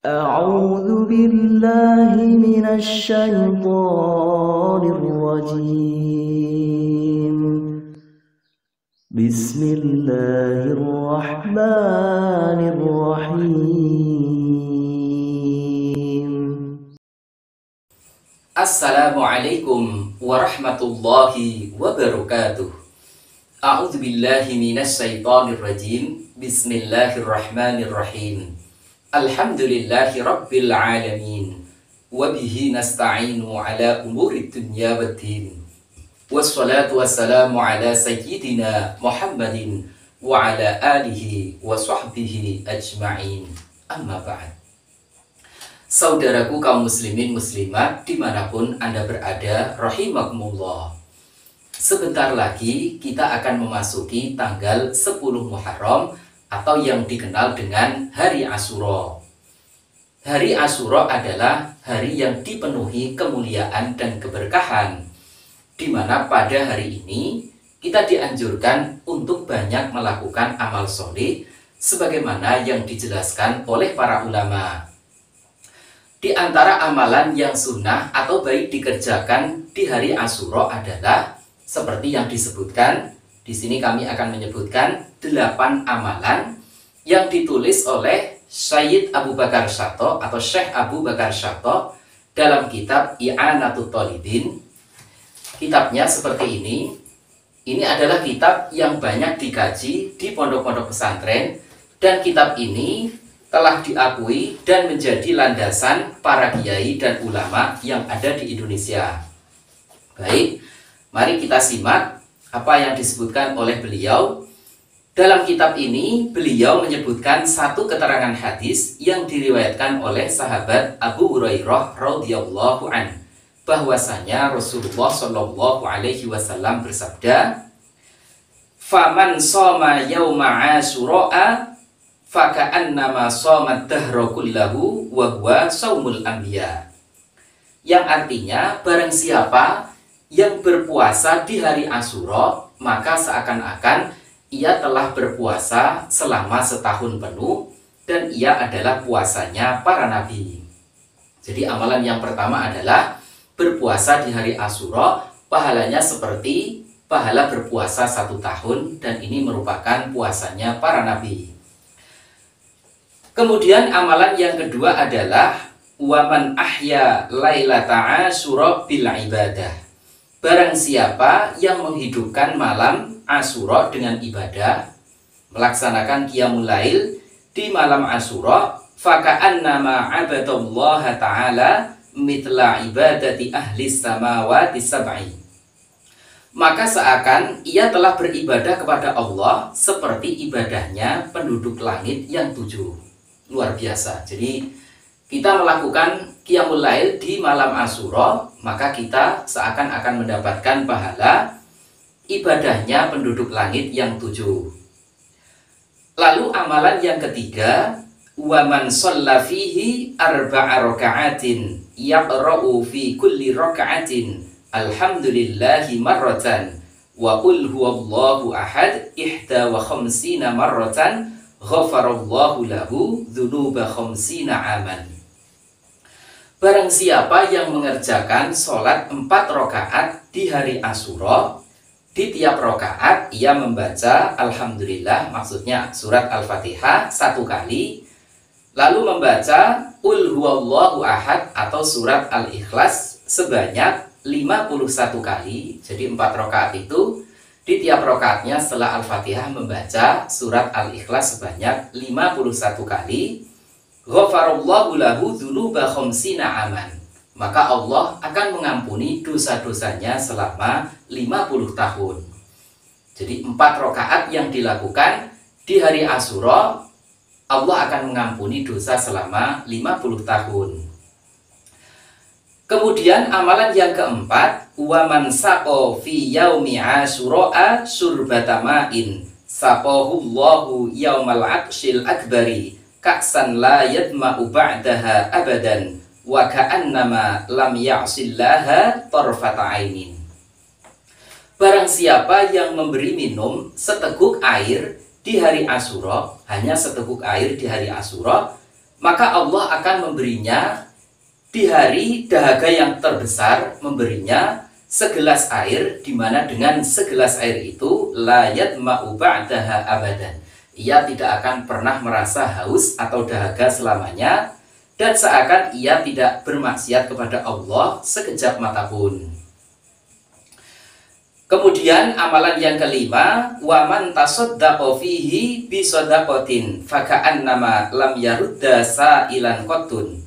أعوذ بالله من الشيطان الرجيم بسم الله الرحمن الرحيم Assalamualaikum warahmatullahi wabarakatuh. A'udzu billahi minasyaitonir rajim. Bismillahirrahmanirrahim. Alhamdulillahi rabbil alamin. Wa bihi nasta'inu ala umurid dunya waddin. Wassalatu wassalamu ala sayyidina Muhammadin wa ala alihi wa sahbihi ajma'in. Amma ba'd. Saudaraku kaum muslimin muslimat dimanapun Anda berada, rahimakumullah. Sebentar lagi kita akan memasuki tanggal 10 Muharram atau yang dikenal dengan Hari Asyura. Hari Asyura adalah hari yang dipenuhi kemuliaan dan keberkahan, di mana pada hari ini kita dianjurkan untuk banyak melakukan amal soleh sebagaimana yang dijelaskan oleh para ulama. Di antara amalan yang sunnah atau baik dikerjakan di hari Asyura adalah seperti yang disebutkan. Di sini kami akan menyebutkan 8 amalan yang ditulis oleh Syekh Abu Bakar Syato atau Syekh Abu Bakar Syato dalam kitab I'anatul Thalibin. Kitabnya seperti ini. Ini adalah kitab yang banyak dikaji di pondok-pondok pesantren, dan kitab ini telah diakui dan menjadi landasan para kiai dan ulama yang ada di Indonesia. Baik, mari kita simak apa yang disebutkan oleh beliau. Dalam kitab ini, beliau menyebutkan satu keterangan hadis yang diriwayatkan oleh sahabat Abu Hurairah radhiyallahu an, bahwasanya Rasulullah shallallahu alaihi wasallam bersabda, "Faman shoma yauma Asyura faka'annama shomat dahra kullahu wa huwa shaumul anbiya." Yang artinya, barang siapa yang berpuasa di hari Asyura, maka seakan-akan ia telah berpuasa selama setahun penuh, dan ia adalah puasanya para nabi. Jadi amalan yang pertama adalah berpuasa di hari Asyura, pahalanya seperti pahala berpuasa 1 tahun, dan ini merupakan puasanya para nabi. Kemudian amalan yang kedua adalah waman ahya lailata Asyura bil ibadah. Barang siapa yang menghidupkan malam Asyura dengan ibadah, melaksanakan qiyamul lail di malam Asyura, faka'annama abadallaha ta'ala mitla ibadati ahli samawati sab'i. Maka seakan ia telah beribadah kepada Allah seperti ibadahnya penduduk langit yang 7. Luar biasa. Jadi kita melakukan qiyamul lail di malam Asyura, maka kita seakan-akan mendapatkan pahala ibadahnya penduduk langit yang 7. Lalu amalan yang ketiga, waman shalla fihi arba'a raka'atin yaqra'u fi kulli raka'atin alhamdulillahi marratan wa qul huwallahu ahad ihda wa khamsina marratan ghafarallahu lahu dzunuba khamsina aman. Barang siapa yang mengerjakan sholat 4 rakaat di hari Asyura, di tiap rakaat ia membaca Alhamdulillah, maksudnya surat Al-Fatihah 1 kali, lalu membaca Qul huwallahu ahad atau surat Al-Ikhlas sebanyak 51 kali. Jadi 4 rakaat itu di tiap rakaatnya setelah Al-Fatihah membaca surat Al-Ikhlas sebanyak 51 kali. Ghafarallahu lahu dzunuba khamsina aman. Maka Allah akan mengampuni dosa-dosanya selama 50 tahun. Jadi 4 rakaat yang dilakukan di hari Asyura, Allah akan mengampuni dosa selama 50 tahun. Kemudian amalan yang keempat, waman saqo fi yaumi Asyura surbata ma'in saqahullahu yaumal aqshil akbari ka'san la yadma'u ba'daha abadan wa ka'annama lam ya'sillaha tarfata ainin. Barang siapa yang memberi minum seteguk air di hari Asyura, hanya seteguk air di hari Asyura, maka Allah akan memberinya di hari dahaga yang terbesar, memberinya segelas air, di mana dengan segelas air itu la yadma'u ba'daha abadan. Ia tidak akan pernah merasa haus atau dahaga selamanya, dan seakan ia tidak bermaksiat kepada Allah sekejap mata pun. Kemudian amalan yang kelima, wa man tasaddaqa fihi bi shadaqatin faka'annama lam yarudda sa'ilan qattun.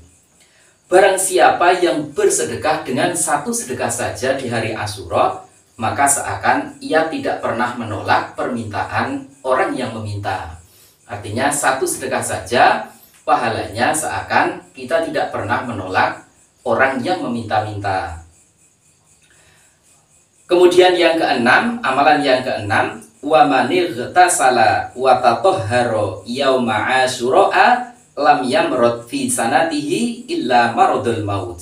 Barang siapa yang bersedekah dengan satu sedekah saja di hari Asyura, maka seakan ia tidak pernah menolak permintaan orang yang meminta. Artinya satu sedekah saja, pahalanya seakan kita tidak pernah menolak orang yang meminta-minta. Kemudian yang keenam, amalan yang keenam, wa manil ghtasala wa tatahhara yauma asyura lam yamrod fi sanatihi illa maradul maut.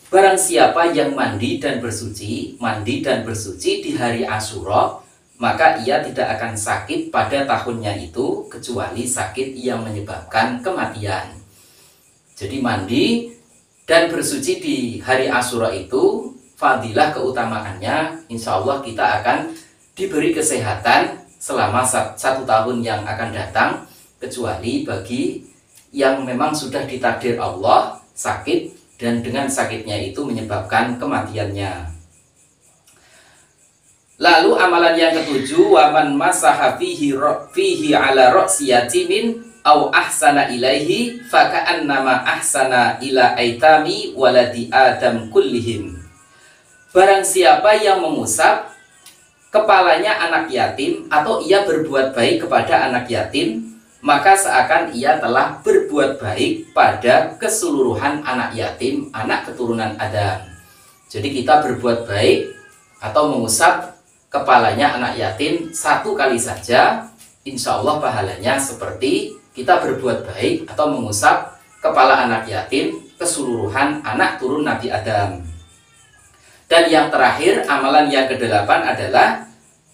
Barang siapa yang mandi dan bersuci di hari Asyura, maka ia tidak akan sakit pada tahunnya itu kecuali sakit yang menyebabkan kematian. Jadi mandi dan bersuci di hari Asyura itu fadilah keutamaannya, insya Allah kita akan diberi kesehatan selama 1 tahun yang akan datang, kecuali bagi yang memang sudah ditakdir Allah sakit dan dengan sakitnya itu menyebabkan kematiannya. Lalu amalan yang ketujuh, wa man masaha fihi ala ra'si yatimin au ahsana ilaihi faka'annama ahsana ila aitami waladi adam kullihim. Barang siapa yang mengusap kepalanya anak yatim atau ia berbuat baik kepada anak yatim, maka seakan ia telah berbuat baik pada keseluruhan anak yatim, anak keturunan Adam. Jadi kita berbuat baik atau mengusap kepalanya anak yatim 1 kali saja, insya Allah pahalanya seperti kita berbuat baik atau mengusap kepala anak yatim keseluruhan anak turun Nabi Adam. Dan yang terakhir, amalan yang ke-8 adalah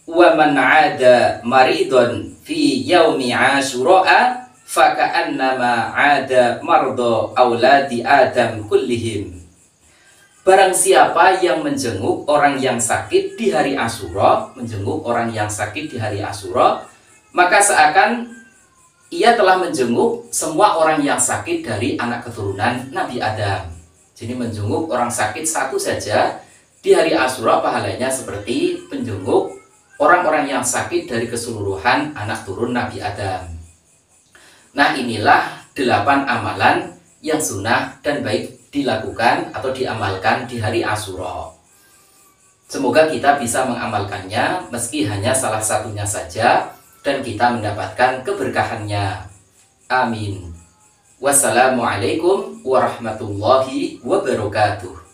wa man 'ada maridun fi yaumi asyura faka'annama 'ada mardo auladi adam kullihim. Barang siapa yang menjenguk orang yang sakit di hari Asyura, maka seakan ia telah menjenguk semua orang yang sakit dari anak keturunan Nabi Adam. Jadi menjenguk orang sakit 1 saja di hari Asyura pahalanya seperti menjenguk orang-orang yang sakit dari keseluruhan anak turun Nabi Adam. Nah, inilah 8 amalan yang sunnah dan baik dilakukan atau diamalkan di hari Asyura. Semoga kita bisa mengamalkannya meski hanya salah satunya saja dan kita mendapatkan keberkahannya. Amin. Wassalamualaikum warahmatullahi wabarakatuh.